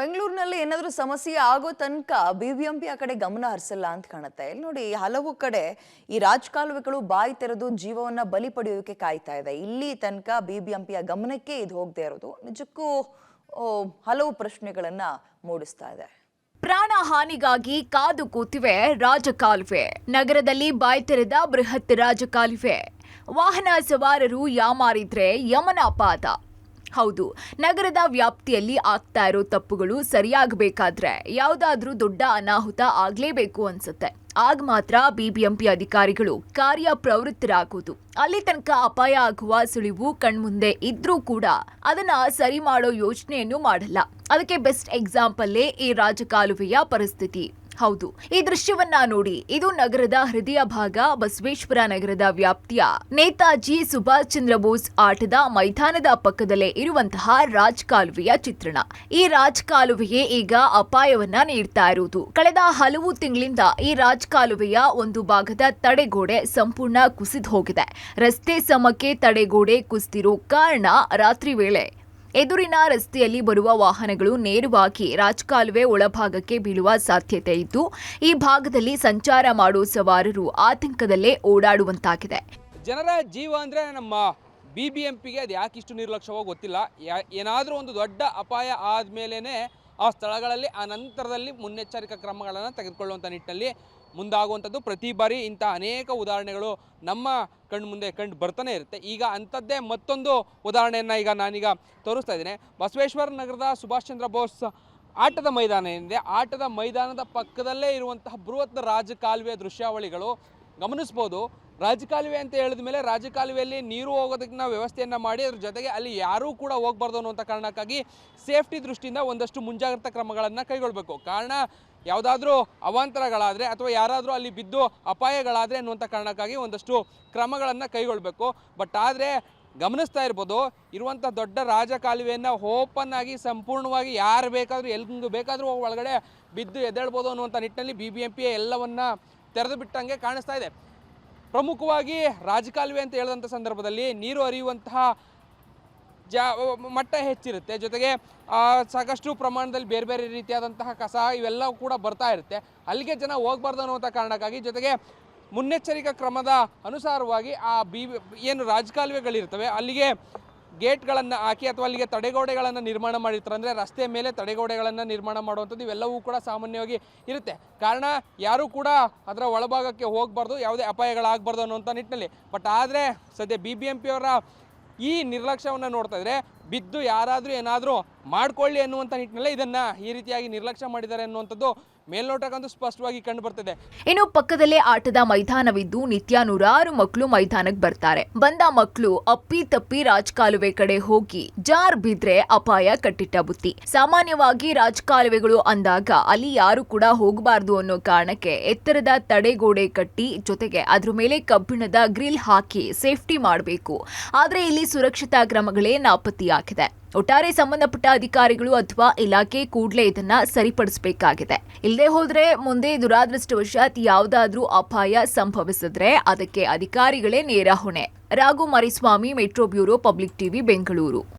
ಬೆಂಗಳೂರಿನಲ್ಲಿ ಏನಾದರೂ ಸಮಸ್ಯೆ ಆಗೋ ತನಕ ಬಿಬಿಎಂಪಿ ಆ ಕಡೆ ಗಮನ ಹರಿಸಲ್ಲ ಅಂತ ಕಾಣುತ್ತೆ. ಇಲ್ಲಿ ನೋಡಿ, ಹಲವು ಕಡೆ ಈ ರಾಜಕಾಲುವೆಗಳು ಬಾಯಿ ತೆರೆದು ಜೀವವನ್ನ ಬಲಿ ಪಡೆಯೋಕೆ ಕಾಯ್ತಾ ಇದೆ. ಇಲ್ಲಿ ತನಕ ಬಿಬಿಎಂಪಿಯ ಗಮನಕ್ಕೆ ಇದು ಹೋಗದೆ ಇರೋದು ನಿಜಕ್ಕೂ ಹಲವು ಪ್ರಶ್ನೆಗಳನ್ನ ಮೂಡಿಸ್ತಾ ಇದೆ. ಪ್ರಾಣ ಹಾನಿಗಾಗಿ ಕಾದು ಕೂತಿವೆ ರಾಜಕಾಲುವೆ. ನಗರದಲ್ಲಿ ಬಾಯಿ ತೆರೆದ ಬೃಹತ್ ರಾಜಕಾಲುವೆ. ವಾಹನ ಸವಾರರು ಯಾಮಾರಿದ್ರೆ ಯಮನ ಪಾದ. ಹೌದು, ನಗರದ ವ್ಯಾಪ್ತಿಯಲ್ಲಿ ಆಗ್ತಾ ಇರೋ ತಪ್ಪುಗಳು ಸರಿಯಾಗಬೇಕಾದ್ರೆ ಯಾವುದಾದ್ರೂ ದೊಡ್ಡ ಅನಾಹುತ ಆಗ್ಲೇಬೇಕು ಅನ್ಸುತ್ತೆ. ಆಗ ಮಾತ್ರ ಬಿಬಿಎಂಪಿ ಅಧಿಕಾರಿಗಳು ಕಾರ್ಯಪ್ರವೃತ್ತರಾಗೋದು. ಅಲ್ಲಿ ತನಕ ಅಪಾಯ ಆಗುವ ಸುಳಿವು ಕಣ್ಮುಂದೆ ಇದ್ರೂ ಕೂಡ ಅದನ್ನ ಸರಿ ಮಾಡೋ ಯೋಚನೆಯನ್ನು ಮಾಡಲ್ಲ. ಅದಕ್ಕೆ ಬೆಸ್ಟ್ ಎಕ್ಸಾಂಪಲ್ಲೇ ಈ ರಾಜಕಾಲುವೆಯ ಪರಿಸ್ಥಿತಿ. ಹೌದು, ಈ ದೃಶ್ಯವನ್ನ ನೋಡಿ. ಇದು ನಗರದ ಹೃದಯ ಭಾಗ ಬಸವೇಶ್ವರ ನಗರದ ವ್ಯಾಪ್ತಿಯ ನೇತಾಜಿ ಸುಭಾಷ್ ಚಂದ್ರ ಬೋಸ್ ಆಟದ ಮೈದಾನದ ಪಕ್ಕದಲ್ಲೇ ಇರುವಂತಹ ರಾಜಕಾಲುವೆಯ ಚಿತ್ರಣ. ಈ ರಾಜಕಾಲುವೆಯೇ ಈಗ ಅಪಾಯವನ್ನ ನೀಡ್ತಾ ಇರುವುದು. ಕಳೆದ ಹಲವು ತಿಂಗಳಿಂದ ಈ ರಾಜಕಾಲುವೆಯ ಒಂದು ಭಾಗದ ತಡೆಗೋಡೆ ಸಂಪೂರ್ಣ ಕುಸಿದು ಹೋಗಿದೆ. ರಸ್ತೆ ಸಮಕ್ಕೆ ತಡೆಗೋಡೆ ಕುಸಿದಿರೋ ಕಾರಣ ರಾತ್ರಿ ವೇಳೆ ಎದುರಿನ ರಸ್ತೆಯಲ್ಲಿ ಬರುವ ವಾಹನಗಳು ನೇರವಾಗಿ ರಾಜಕಾಲುವೆ ಒಳಭಾಗಕ್ಕೆ ಬೀಳುವ ಸಾಧ್ಯತೆ ಇದ್ದು, ಈ ಭಾಗದಲ್ಲಿ ಸಂಚಾರ ಮಾಡುವ ಸವಾರರು ಆತಂಕದಲ್ಲೇ ಓಡಾಡುವಂತಾಗಿದೆ. ಜನರ ಜೀವ ಅಂದರೆ ನಮ್ಮ ಬಿಬಿಎಂಪಿಗೆ ಅದು ಯಾಕಿಷ್ಟು ನಿರ್ಲಕ್ಷ್ಯವೋ ಗೊತ್ತಿಲ್ಲ. ಏನಾದರೂ ಒಂದು ದೊಡ್ಡ ಅಪಾಯ ಆದಮೇಲೆ ಆ ಸ್ಥಳಗಳಲ್ಲಿ ಆ ನಂತರದಲ್ಲಿ ಮುನ್ನೆಚ್ಚರಿಕಾ ಕ್ರಮಗಳನ್ನು ತೆಗೆದುಕೊಳ್ಳುವಂಥ ನಿಟ್ಟಿನಲ್ಲಿ ಮುಂದಾಗುವಂಥದ್ದು. ಪ್ರತಿ ಬಾರಿ ಇಂಥ ಅನೇಕ ಉದಾಹರಣೆಗಳು ನಮ್ಮ ಮುಂದೆ ಕಂಡು ಬರ್ತಾನೆ ಇರುತ್ತೆ. ಈಗ ಅಂಥದ್ದೇ ಮತ್ತೊಂದು ಉದಾಹರಣೆಯನ್ನು ನಾನೀಗ ತೋರಿಸ್ತಾ ಇದ್ದೇನೆ. ಬಸವೇಶ್ವರ ನಗರದ ಸುಭಾಷ್ ಚಂದ್ರ ಬೋಸ್ ಆಟದ ಮೈದಾನ ಏನಿದೆ, ಆಟದ ಮೈದಾನದ ಪಕ್ಕದಲ್ಲೇ ಇರುವಂತಹ ಬೃಹತ್ ರಾಜಕಾಲುವೆ ದೃಶ್ಯಾವಳಿಗಳು ಗಮನಿಸ್ಬೋದು. ರಾಜಕಾಲುವೆ ಅಂತ ಹೇಳಿದ ಮೇಲೆ ರಾಜಕಾಲುವೆಯಲ್ಲಿ ನೀರು ಹೋಗೋದಕ್ಕೆ ನಾವು ವ್ಯವಸ್ಥೆಯನ್ನು ಮಾಡಿ, ಅದ್ರ ಜೊತೆಗೆ ಅಲ್ಲಿ ಯಾರೂ ಕೂಡ ಹೋಗಬಾರ್ದು ಅನ್ನುವಂಥ ಕಾರಣಕ್ಕಾಗಿ ಸೇಫ್ಟಿ ದೃಷ್ಟಿಯಿಂದ ಒಂದಷ್ಟು ಮುಂಜಾಗ್ರತಾ ಕ್ರಮಗಳನ್ನು ಕೈಗೊಳ್ಳಬೇಕು. ಕಾರಣ ಯಾವುದಾದ್ರೂ ಅವಾಂತರಗಳಾದರೆ ಅಥವಾ ಯಾರಾದರೂ ಅಲ್ಲಿ ಬಿದ್ದು ಅಪಾಯಗಳಾದರೆ ಅನ್ನುವಂಥ ಕಾರಣಕ್ಕಾಗಿ ಒಂದಷ್ಟು ಕ್ರಮಗಳನ್ನು ಕೈಗೊಳ್ಳಬೇಕು. ಬಟ್ ಆದರೆ ಗಮನಿಸ್ತಾ ಇರ್ಬೋದು, ಇರುವಂಥ ದೊಡ್ಡ ರಾಜಕಾಲುವೆಯನ್ನು ಓಪನ್ ಆಗಿ ಸಂಪೂರ್ಣವಾಗಿ ಯಾರು ಬೇಕಾದರೂ ಎಲ್ಲಿ ಬೇಕಾದರೂ ಒಳಗಡೆ ಬಿದ್ದು ಎದ್ದೇಳ್ಬೋದು ಅನ್ನುವಂಥ ನಿಟ್ಟಿನಲ್ಲಿ ಬಿಬಿಎಂಪಿ ಎಲ್ಲವನ್ನ ತೆರೆದು ಬಿಟ್ಟಂಗೆ ಕಾಣಿಸ್ತಾ ಇದೆ. ಪ್ರಮುಖವಾಗಿ ರಾಜಕಾಲುವೆ ಅಂತ ಹೇಳಿದಂಥ ಸಂದರ್ಭದಲ್ಲಿ ನೀರು ಹರಿಯುವಂತಹ ಮಟ್ಟ ಹೆಚ್ಚಿರುತ್ತೆ. ಜೊತೆಗೆ ಸಾಕಷ್ಟು ಪ್ರಮಾಣದಲ್ಲಿ ಬೇರೆ ಬೇರೆ ರೀತಿಯಾದಂತಹ ಕಸ ಇವೆಲ್ಲವೂ ಕೂಡ ಬರ್ತಾ ಇರುತ್ತೆ. ಅಲ್ಲಿಗೆ ಜನ ಹೋಗಬಾರ್ದು ಅನ್ನುವಂಥ ಕಾರಣಕ್ಕಾಗಿ, ಜೊತೆಗೆ ಮುನ್ನೆಚ್ಚರಿಕಾ ಕ್ರಮದ ಅನುಸಾರವಾಗಿ ಏನು ರಾಜಕಾಲುವೆಗಳಿರ್ತವೆ ಅಲ್ಲಿಗೆ ಗೇಟ್ಗಳನ್ನು ಹಾಕಿ ಅಥವಾ ಅಲ್ಲಿಗೆ ತಡೆಗೋಡೆಗಳನ್ನು ನಿರ್ಮಾಣ ಮಾಡಿರ್ತಾರೆ. ಅಂದರೆ ರಸ್ತೆ ಮೇಲೆ ತಡೆಗೋಡೆಗಳನ್ನು ನಿರ್ಮಾಣ ಮಾಡುವಂಥದ್ದು ಇವೆಲ್ಲವೂ ಕೂಡ ಸಾಮಾನ್ಯವಾಗಿ ಇರುತ್ತೆ. ಕಾರಣ ಯಾರೂ ಕೂಡ ಅದರ ಒಳಭಾಗಕ್ಕೆ ಹೋಗಬಾರ್ದು, ಯಾವುದೇ ಅಪಾಯಗಳಾಗಬಾರ್ದು ಅನ್ನುವಂಥ ನಿಟ್ಟಿನಲ್ಲಿ. ಬಟ್ ಆದರೆ ಸದ್ಯ ಬಿಬಿಎಂಪಿಯವರ ಈ ನಿರ್ಲಕ್ಷ್ಯವನ್ನು ನೋಡ್ತಾ ಇದ್ರೆ ಬಿದ್ದು ಯಾರಾದರೂ ಏನಾದರೂ ಮಾಡ್ಕೊಳ್ಳಿ ಅನ್ನುವಂಥ ನಿಟ್ಟಿನಲ್ಲೇ ಇದನ್ನು ಈ ರೀತಿಯಾಗಿ ನಿರ್ಲಕ್ಷ್ಯ ಮಾಡಿದ್ದಾರೆ ಅನ್ನುವಂಥದ್ದು ಮೇಲ್ನೋಟಕ್ಕಂತೂ ಸ್ಪಷ್ಟವಾಗಿ ಕಂಡು ಬರ್ತಿದೆ. ಇನ್ನು ಪಕ್ಕದಲ್ಲೇ ಆಟದ ಮೈದಾನವಿದ್ದು ನಿತ್ಯ ನೂರಾರು ಮಕ್ಕಳು ಮೈದಾನಕ್ಕೆ ಬರ್ತಾರೆ. ಬಂದ ಮಕ್ಕಳು ಅಪ್ಪಿ ತಪ್ಪಿ ರಾಜಕಾಲುವೆ ಕಡೆ ಹೋಗಿ ಜಾರ್ ಬಿದ್ರೆ ಅಪಾಯ ಕಟ್ಟಿಟ್ಟ ಬುತ್ತಿ. ಸಾಮಾನ್ಯವಾಗಿ ರಾಜಕಾಲುವೆಗಳು ಅಂದಾಗ ಅಲ್ಲಿ ಯಾರು ಕೂಡ ಹೋಗಬಾರ್ದು ಅನ್ನೋ ಕಾರಣಕ್ಕೆ ಎತ್ತರದ ತಡೆಗೋಡೆ ಕಟ್ಟಿ ಜೊತೆಗೆ ಅದ್ರ ಮೇಲೆ ಕಬ್ಬಿಣದ ಗ್ರಿಲ್ ಹಾಕಿ ಸೇಫ್ಟಿ ಮಾಡಬೇಕು. ಆದ್ರೆ ಇಲ್ಲಿ ಸುರಕ್ಷತಾ ಕ್ರಮಗಳೇ ನಾಪತ್ತೆಯಾಗಿದೆ. ಒಟ್ಟಾರೆ ಸಂಬಂಧಪಟ್ಟ ಅಧಿಕಾರಿಗಳು ಅಥವಾ ಇಲಾಖೆ ಕೂಡಲೇ ಇದನ್ನ ಸರಿಪಡಿಸಬೇಕಾಗಿದೆ. ಇಲ್ಲದೆ ಹೋದ್ರೆ ಮುಂದೆ ದುರಾದೃಷ್ಟವಶಾತ್ ಯಾವುದಾದ್ರೂ ಅಪಾಯ ಸಂಭವಿಸಿದ್ರೆ ಅದಕ್ಕೆ ಅಧಿಕಾರಿಗಳೇ ನೇರ ಹೊಣೆ. Raghu Mariswamy, metro bureau, public TV, Bengaluru.